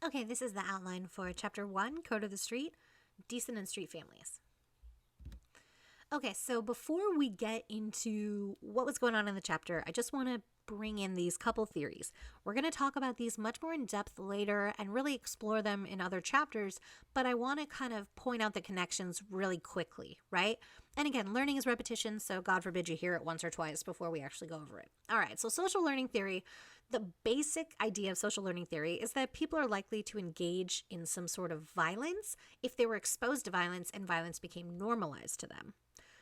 Okay, this is the outline for Chapter 1, Code of the Street, Decent and Street Families. Okay, so before we get into what was going on in the chapter, I just want to bring in these couple theories. We're going to talk about these much more in depth later and really explore them in other chapters, but I want to kind of point out the connections really quickly, right? And again, learning is repetition, so God forbid you hear it once or twice before we actually go over it. All right, so social learning theory, the basic idea of social learning theory is that people are likely to engage in some sort of violence if they were exposed to violence and violence became normalized to them.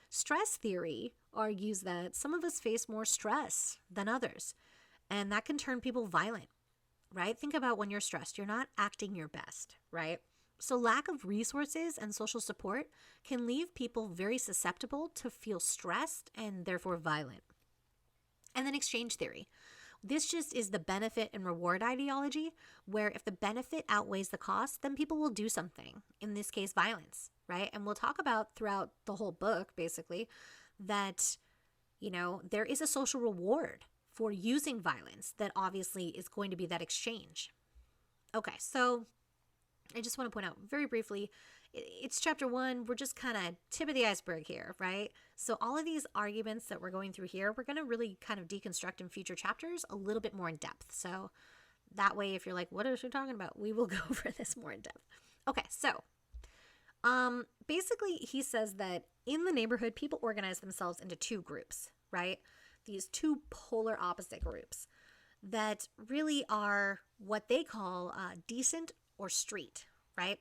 Stress theory argues that some of us face more stress than others, and that can turn people violent, right? Think about when you're stressed, you're not acting your best, right? So lack of resources and social support can leave people very susceptible to feel stressed and therefore violent. And then exchange theory. This just is the benefit and reward ideology, where if the benefit outweighs the cost, then people will do something, in this case, violence, right? And we'll talk about throughout the whole book, basically, that, there is a social reward for using violence that obviously is going to be that exchange. Okay, so I just want to point out very briefly, it's chapter 1. We're just kind of tip of the iceberg here, right? So all of these arguments that we're going through here, we're going to really kind of deconstruct in future chapters a little bit more in depth. So that way, if you're like, what is she talking about? We will go over this more in depth. Okay, so basically he says that in the neighborhood, people organize themselves into two groups, right? These two polar opposite groups that really are what they call decent or street, right?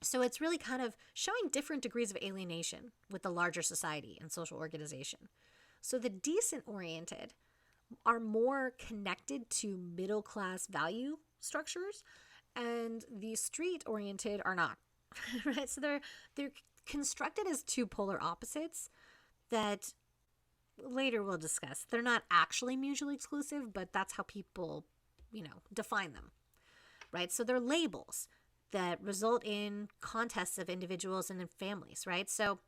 So it's really kind of showing different degrees of alienation with the larger society and social organization. So the decent-oriented are more connected to middle-class value structures, and the street-oriented are not, right? So they're constructed as two polar opposites that later we'll discuss. They're not actually mutually exclusive, but that's how people, define them, right? So they're labels that result in contests of individuals and in families, right? So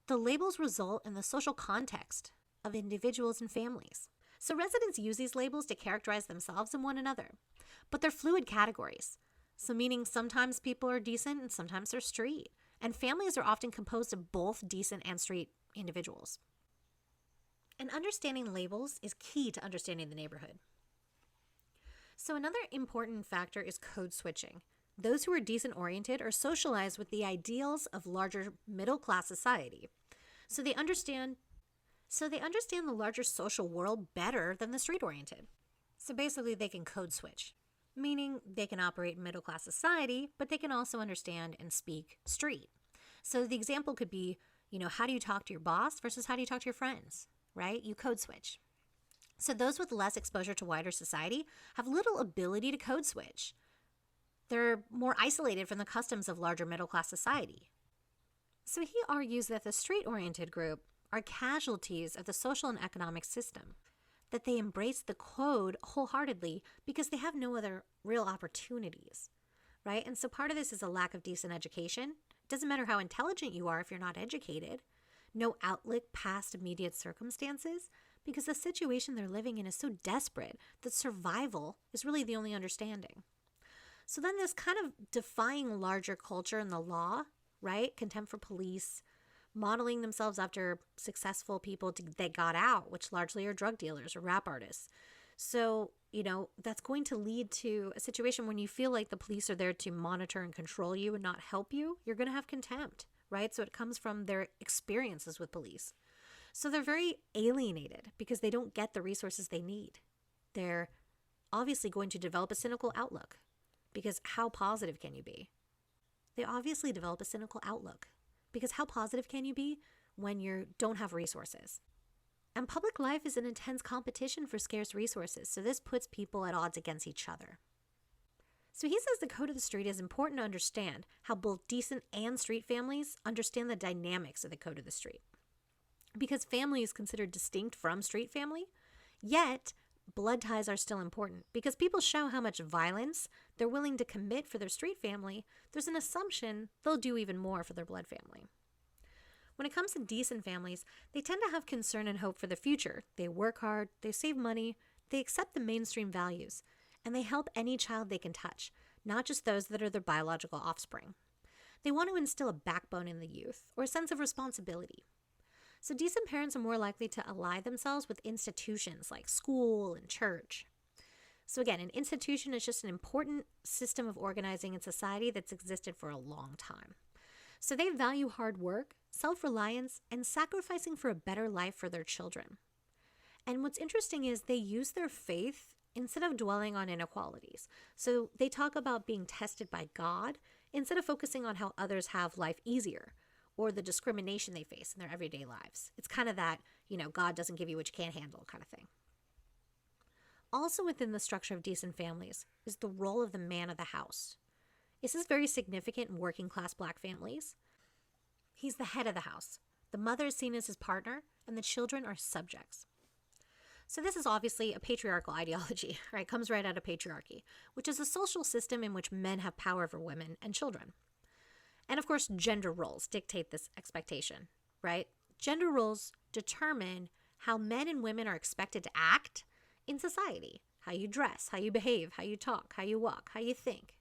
the labels result in the social context of individuals and families. So residents use these labels to characterize themselves and one another, but they're fluid categories. So meaning sometimes people are decent and sometimes they're street. And families are often composed of both decent and street individuals. And understanding labels is key to understanding the neighborhood. So another important factor is code switching. Those who are decent-oriented are socialized with the ideals of larger middle-class society. So they understand the larger social world better than the street-oriented. So basically they can code switch, meaning they can operate in middle-class society, but they can also understand and speak street. So the example could be, how do you talk to your boss versus how do you talk to your friends, right? You code switch. So those with less exposure to wider society have little ability to code switch. They're more isolated from the customs of larger middle-class society. So he argues that the street-oriented group are casualties of the social and economic system, that they embrace the code wholeheartedly because they have no other real opportunities, right? And so part of this is a lack of decent education. It doesn't matter how intelligent you are if you're not educated. No outlet past immediate circumstances, because the situation they're living in is so desperate that survival is really the only understanding. So then this kind of defying larger culture and the law, right? Contempt for police, modeling themselves after successful people that got out, which largely are drug dealers or rap artists. So, that's going to lead to a situation when you feel like the police are there to monitor and control you and not help you. You're going to have contempt, right? So it comes from their experiences with police. So they're very alienated because they don't get the resources they need. They're obviously going to develop a cynical outlook. Because how positive can you be? They obviously develop a cynical outlook. Because how positive can you be when you don't have resources? And public life is an intense competition for scarce resources, so this puts people at odds against each other. So he says the code of the street is important to understand how both decent and street families understand the dynamics of the code of the street. Because family is considered distinct from street family, yet blood ties are still important. Because people show how much violence they're willing to commit for their street family, there's an assumption they'll do even more for their blood family. When it comes to decent families, they tend to have concern and hope for the future. They work hard, they save money, they accept the mainstream values, and they help any child they can touch, not just those that are their biological offspring. They want to instill a backbone in the youth, or a sense of responsibility. So decent parents are more likely to ally themselves with institutions like school and church. So again, an institution is just an important system of organizing in society that's existed for a long time. So they value hard work, self-reliance, and sacrificing for a better life for their children. And what's interesting is they use their faith instead of dwelling on inequalities. So they talk about being tested by God instead of focusing on how others have life easier or the discrimination they face in their everyday lives. It's kind of that, God doesn't give you what you can't handle kind of thing. Also within the structure of decent families is the role of the man of the house. This is very significant in working class Black families. He's the head of the house. The mother is seen as his partner, and the children are subjects. So this is obviously a patriarchal ideology, right? It comes right out of patriarchy, which is a social system in which men have power over women and children. And of course, gender roles dictate this expectation, right? Gender roles determine how men and women are expected to act in society. How you dress, how you behave, how you talk, how you walk, how you think,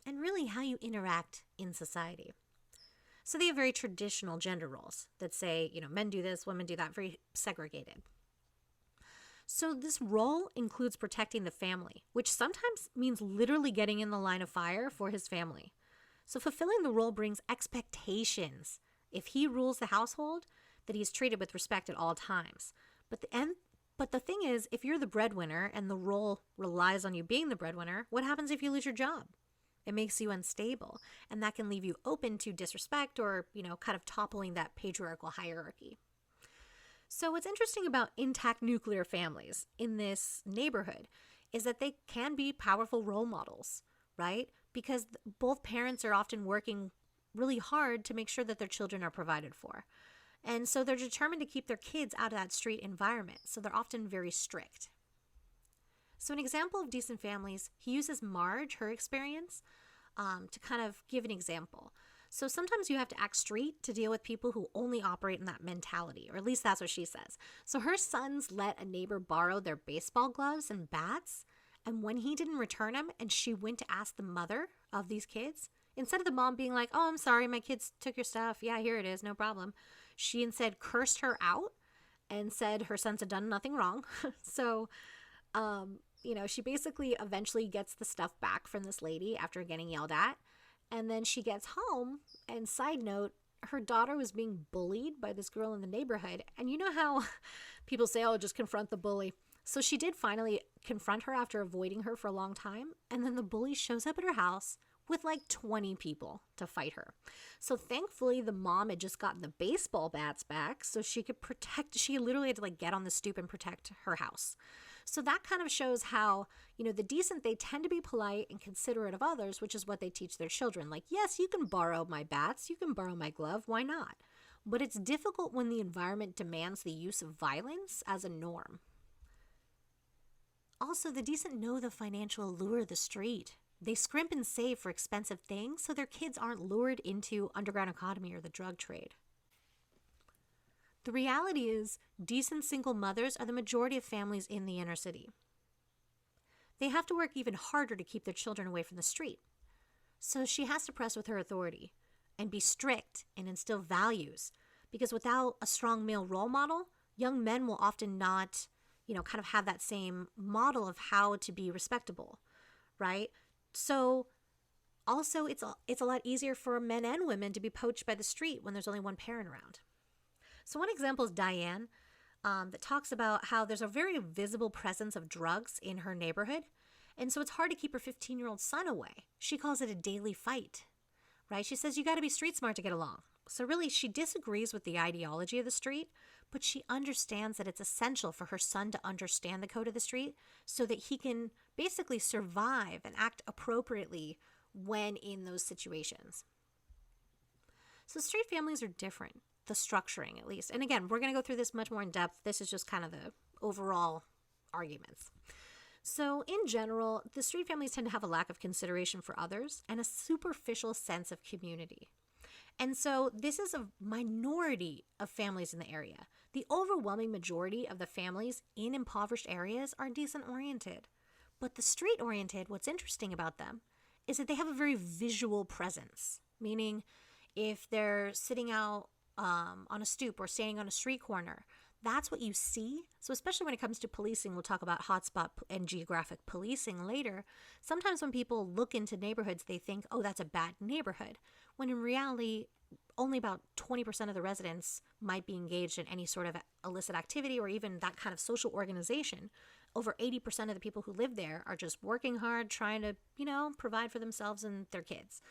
and really how you interact in society. So they have very traditional gender roles that say, men do this, women do that, very segregated. So this role includes protecting the family, which sometimes means literally getting in the line of fire for his family. So fulfilling the role brings expectations. If he rules the household, that he's treated with respect at all times. But the thing is, if you're the breadwinner and the role relies on you being the breadwinner, what happens if you lose your job? It makes you unstable, and that can leave you open to disrespect or, kind of toppling that patriarchal hierarchy. So what's interesting about intact nuclear families in this neighborhood is that they can be powerful role models, right? Because both parents are often working really hard to make sure that their children are provided for. And so they're determined to keep their kids out of that street environment. So they're often very strict. So an example of decent families, he uses Marge, her experience, to kind of give an example. So sometimes you have to act street to deal with people who only operate in that mentality, or at least that's what she says. So her sons let a neighbor borrow their baseball gloves and bats, and when he didn't return them and she went to ask the mother of these kids, instead of the mom being like, "Oh, I'm sorry, my kids took your stuff. Yeah, here it is, no problem," she instead cursed her out and said her sons had done nothing wrong. So, she basically eventually gets the stuff back from this lady after getting yelled at. And then she gets home, and side note, her daughter was being bullied by this girl in the neighborhood. And you know how people say, "Oh, just confront the bully." So she did finally confront her after avoiding her for a long time. And then the bully shows up at her house with like 20 people to fight her. So thankfully, the mom had just gotten the baseball bats back so she literally had to get on the stoop and protect her house. So that kind of shows how, the decent, they tend to be polite and considerate of others, which is what they teach their children. Like, yes, you can borrow my bats, you can borrow my glove, why not? But it's difficult when the environment demands the use of violence as a norm. Also, the decent know the financial allure of the street. They scrimp and save for expensive things so their kids aren't lured into underground economy or the drug trade. The reality is, decent single mothers are the majority of families in the inner city. They have to work even harder to keep their children away from the street. So she has to press with her authority and be strict and instill values, because without a strong male role model, young men will often not, kind of have that same model of how to be respectable, right? So also it's a lot easier for men and women to be poached by the street when there's only one parent around. So one example is Diane, that talks about how there's a very visible presence of drugs in her neighborhood. And so it's hard to keep her 15-year-old son away. She calls it a daily fight, right? She says you got to be street smart to get along. So really, she disagrees with the ideology of the street, but she understands that it's essential for her son to understand the code of the street so that he can basically survive and act appropriately when in those situations. So street families are different. The structuring, at least. And again, we're going to go through this much more in depth. This is just kind of the overall arguments. So in general, the street families tend to have a lack of consideration for others and a superficial sense of community. And so this is a minority of families in the area. The overwhelming majority of the families in impoverished areas are decent oriented. But the street oriented, what's interesting about them is that they have a very visual presence, meaning if they're sitting out on a stoop or standing on a street corner, that's what you see. So especially when it comes to policing, we'll talk about hotspot and geographic policing later. Sometimes when people look into neighborhoods, they think, oh, that's a bad neighborhood, when in reality, only about 20% of the residents might be engaged in any sort of illicit activity or even that kind of social organization. Over 80% of the people who live there are just working hard, trying to, provide for themselves and their kids.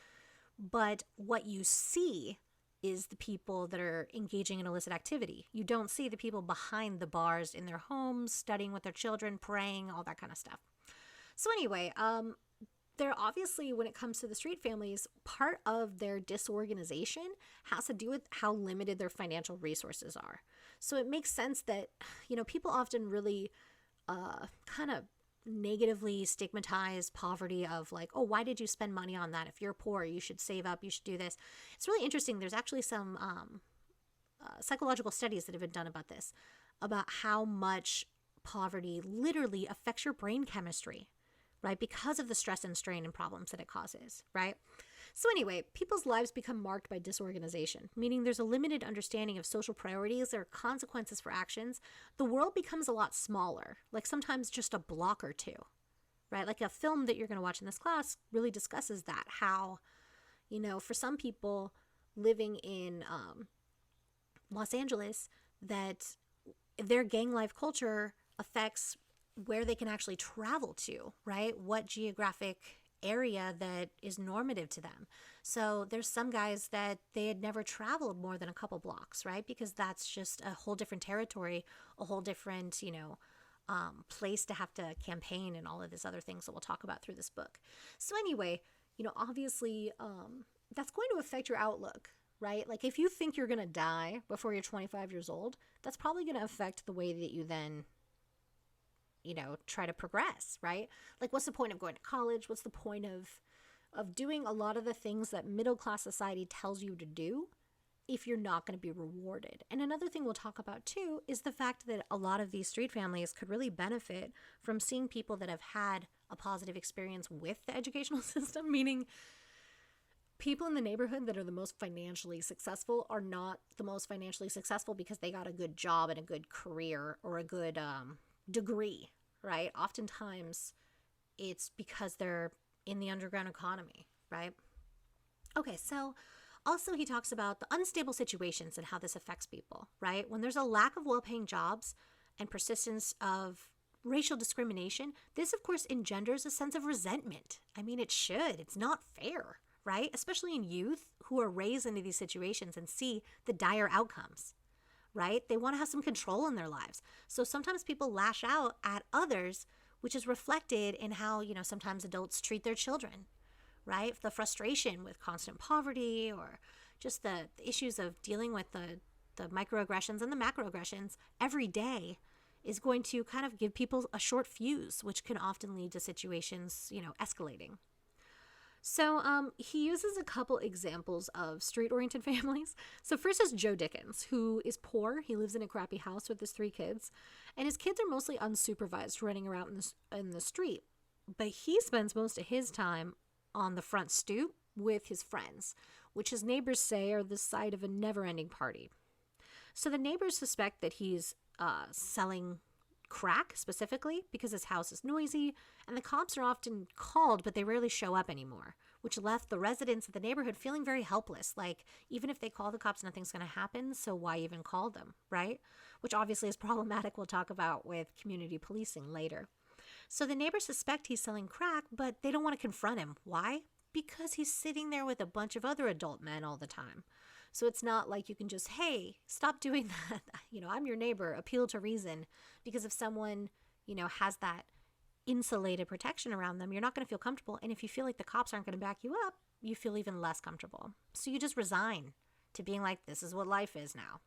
But what you see is the people that are engaging in illicit activity. You don't see the people behind the bars in their homes, studying with their children, praying, all that kind of stuff. So anyway, they're obviously, when it comes to the street families, part of their disorganization has to do with how limited their financial resources are. So it makes sense that, people often really kind of negatively stigmatize poverty of like, oh, why did you spend money on that? If you're poor, you should save up, you should do this. It's really interesting. There's actually some psychological studies that have been done about this, about how much poverty literally affects your brain chemistry, right? Because of the stress and strain and problems that it causes, right? So anyway, people's lives become marked by disorganization, meaning there's a limited understanding of social priorities or consequences for actions. The world becomes a lot smaller, like sometimes just a block or two, right? Like a film that you're going to watch in this class really discusses that, how, for some people living in Los Angeles, that their gang life culture affects where they can actually travel to, right? What geographic area that is normative to them. So there's some guys that they had never traveled more than a couple blocks, right? Because that's just a whole different territory, a whole different, place to have to campaign and all of these other things that we'll talk about through this book. So anyway, obviously, that's going to affect your outlook, right? Like if you think you're going to die before you're 25 years old, that's probably going to affect the way that you then try to progress, right? Like what's the point of going to college? What's the point of doing a lot of the things that middle-class society tells you to do if you're not going to be rewarded? And another thing we'll talk about too is the fact that a lot of these street families could really benefit from seeing people that have had a positive experience with the educational system, meaning people in the neighborhood that are the most financially successful are not the most financially successful because they got a good job and a good career or a good degree, right? Oftentimes it's because they're in the underground economy, right? Okay, so also he talks about the unstable situations and how this affects people, right? When there's a lack of well-paying jobs and persistence of racial discrimination, this of course engenders a sense of resentment. I mean, it should. It's not fair, right? Especially in youth who are raised into these situations and see the dire outcomes, right? They want to have some control in their lives. So sometimes people lash out at others, which is reflected in how, sometimes adults treat their children, right? The frustration with constant poverty or just the issues of dealing with the microaggressions and the macroaggressions every day is going to kind of give people a short fuse, which can often lead to situations, escalating. So he uses a couple examples of street-oriented families. So first is Joe Dickens, who is poor. He lives in a crappy house with his 3 kids, and his kids are mostly unsupervised, running around in the street. But he spends most of his time on the front stoop with his friends, which his neighbors say are the site of a never-ending party. So the neighbors suspect that he's selling crack specifically because his house is noisy, and the cops are often called, but they rarely show up anymore, which left the residents of the neighborhood feeling very helpless. Like, even if they call the cops, nothing's going to happen, so why even call them, right? Which obviously is problematic. We'll talk about with community policing later. So the neighbors suspect he's selling crack, but they don't want to confront him. Why? Because he's sitting there with a bunch of other adult men all the time. So it's not like you can just, hey, stop doing that. I'm your neighbor, appeal to reason. Because if someone, has that insulated protection around them, you're not going to feel comfortable. And if you feel like the cops aren't going to back you up, you feel even less comfortable. So you just resign to being like, this is what life is now.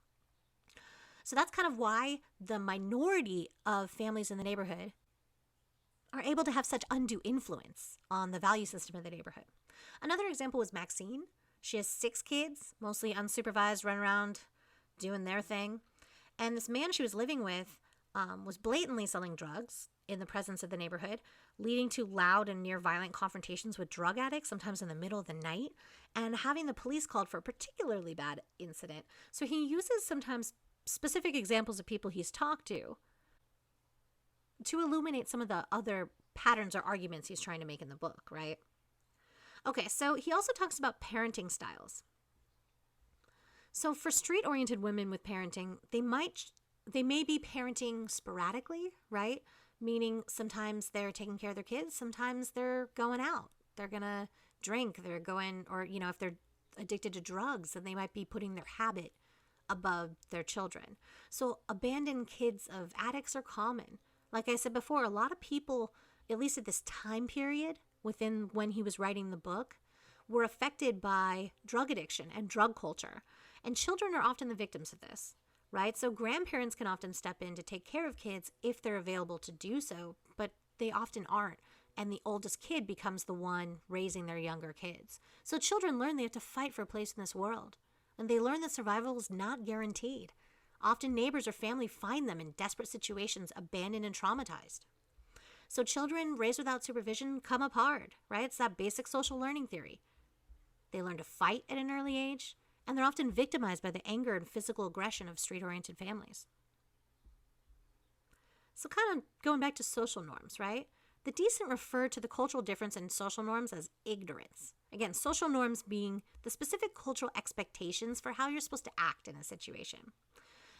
So that's kind of why the minority of families in the neighborhood are able to have such undue influence on the value system of the neighborhood. Another example was Maxine. She has 6 kids, mostly unsupervised, run around doing their thing. And this man she was living with was blatantly selling drugs in the presence of the neighborhood, leading to loud and near violent confrontations with drug addicts, sometimes in the middle of the night, and having the police called for a particularly bad incident. So he uses sometimes specific examples of people he's talked to illuminate some of the other patterns or arguments he's trying to make in the book, right? Okay, so he also talks about parenting styles. So for street-oriented women with parenting, they may be parenting sporadically, right? Meaning sometimes they're taking care of their kids, sometimes they're going out. They're going to drink, they're going, or, if they're addicted to drugs, then they might be putting their habit above their children. So abandoned kids of addicts are common. Like I said before, a lot of people, at least at this time period within when he was writing the book, were affected by drug addiction and drug culture. And children are often the victims of this, right? So grandparents can often step in to take care of kids if they're available to do so, but they often aren't. And the oldest kid becomes the one raising their younger kids. So children learn they have to fight for a place in this world. And they learn that survival is not guaranteed. Often neighbors or family find them in desperate situations, abandoned and traumatized. So children raised without supervision come up hard, right? It's that basic social learning theory. They learn to fight at an early age, and they're often victimized by the anger and physical aggression of street-oriented families. So kind of going back to social norms, right? The decent refer to the cultural difference in social norms as ignorance. Again, social norms being the specific cultural expectations for how you're supposed to act in a situation.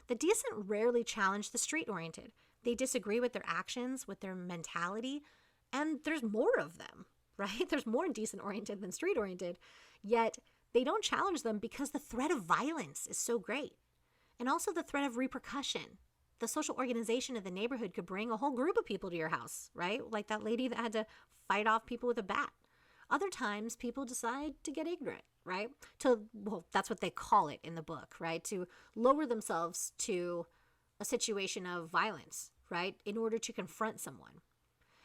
The decent rarely challenge the street-oriented. They disagree with their actions, with their mentality, and there's more of them, right? There's more decent-oriented than street-oriented, yet they don't challenge them because the threat of violence is so great. And also the threat of repercussion. The social organization of the neighborhood could bring a whole group of people to your house, right? Like that lady that had fight off people with a bat. Other times, people decide to get ignorant, right? Well, that's what they call it in the book, right? To lower themselves to a situation of violence, right? In order to confront someone.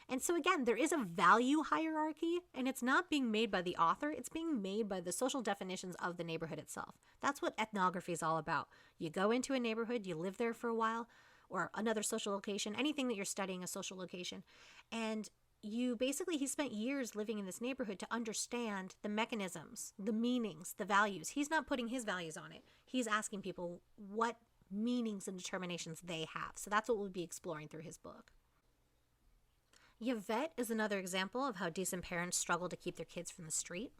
And so again, there is a value hierarchy, and it's not being made by the author. It's being made by the social definitions of the neighborhood itself. That's what ethnography is all about. You go into a neighborhood, you live there for a while, or another social location, anything that you're studying, a social location, and he spent years living in this neighborhood to understand the mechanisms, the meanings, the values. He's not putting his values on it. He's asking people what meanings and determinations they have. So that's what we'll be exploring through his book. Yvette is another example of how decent parents struggle to keep their kids from the street.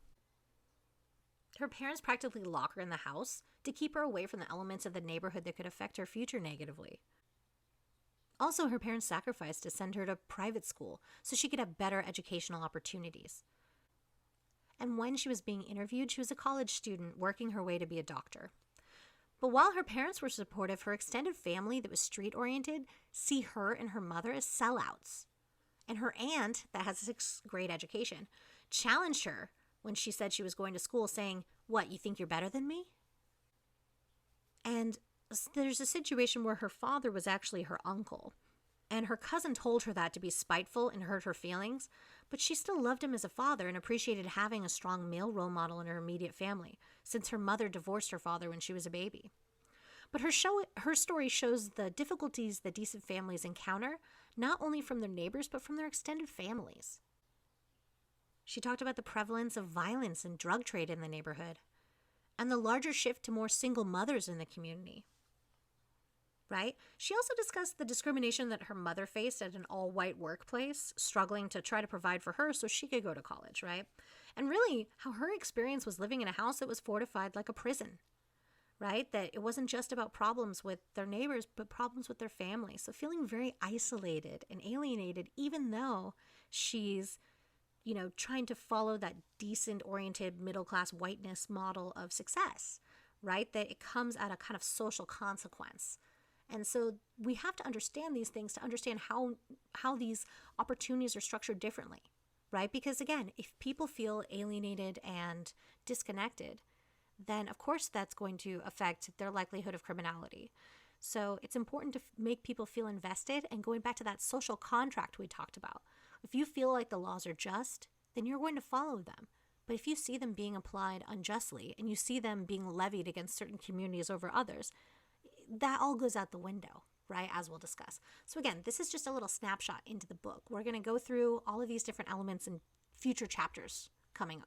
Her parents practically lock her in the house to keep her away from the elements of the neighborhood that could affect her future negatively. Also, her parents sacrificed to send her to private school so she could have better educational opportunities. And when she was being interviewed, she was a college student working her way to be a doctor. But while her parents were supportive, her extended family that was street-oriented see her and her mother as sellouts. And her aunt, that has a 6th grade education, challenged her when she said she was going to school, saying, "What, you think you're better than me?" And there's a situation where her father was actually her uncle. And her cousin told her that to be spiteful and hurt her feelings, but she still loved him as a father and appreciated having a strong male role model in her immediate family, since her mother divorced her father when she was a baby. But her story shows the difficulties that decent families encounter, not only from their neighbors, but from their extended families. She talked about the prevalence of violence and drug trade in the neighborhood, and the larger shift to more single mothers in the community. Right? She also discussed the discrimination that her mother faced at an all-white workplace, struggling to try to provide for her so she could go to college, right? And really, how her experience was living in a house that was fortified like a prison, right? That it wasn't just about problems with their neighbors, but problems with their family. So feeling very isolated and alienated, even though she's, trying to follow that decent-oriented middle-class whiteness model of success, right? That it comes at a kind of social consequence. And so we have to understand these things to understand how these opportunities are structured differently, right? Because again, if people feel alienated and disconnected, then of course that's going to affect their likelihood of criminality. So it's important to make people feel invested, and going back to that social contract we talked about. If you feel like the laws are just, then you're going to follow them. But if you see them being applied unjustly and you see them being levied against certain communities over others, that all goes out the window, right, as we'll discuss. So again, this is just a little snapshot into the book. We're going to go through all of these different elements in future chapters coming